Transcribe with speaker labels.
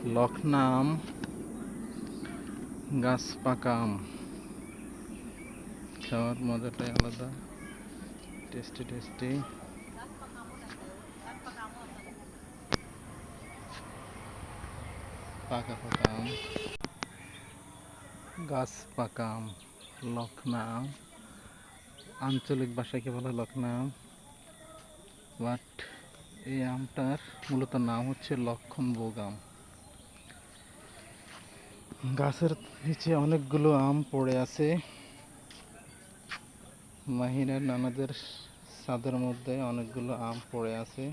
Speaker 1: লখনা আম, গাছ পাকা আম। খাওয়ার মজাটাই আলাদা, টেস্টি টেস্টি। পাকা পাকা আম, গাছ পাকা আম, লখনা আম। আঞ্চলিক ভাষায় কি বলে লখনা আম, বাট এই আমটার মূলত নাম হচ্ছে লক্ষণভোগ আম। গাছের নিচে অনেকগুলো আম পড়ে আছে। মাহিনের নানাদের ছাদের মধ্যে অনেকগুলো আম পড়ে আছে।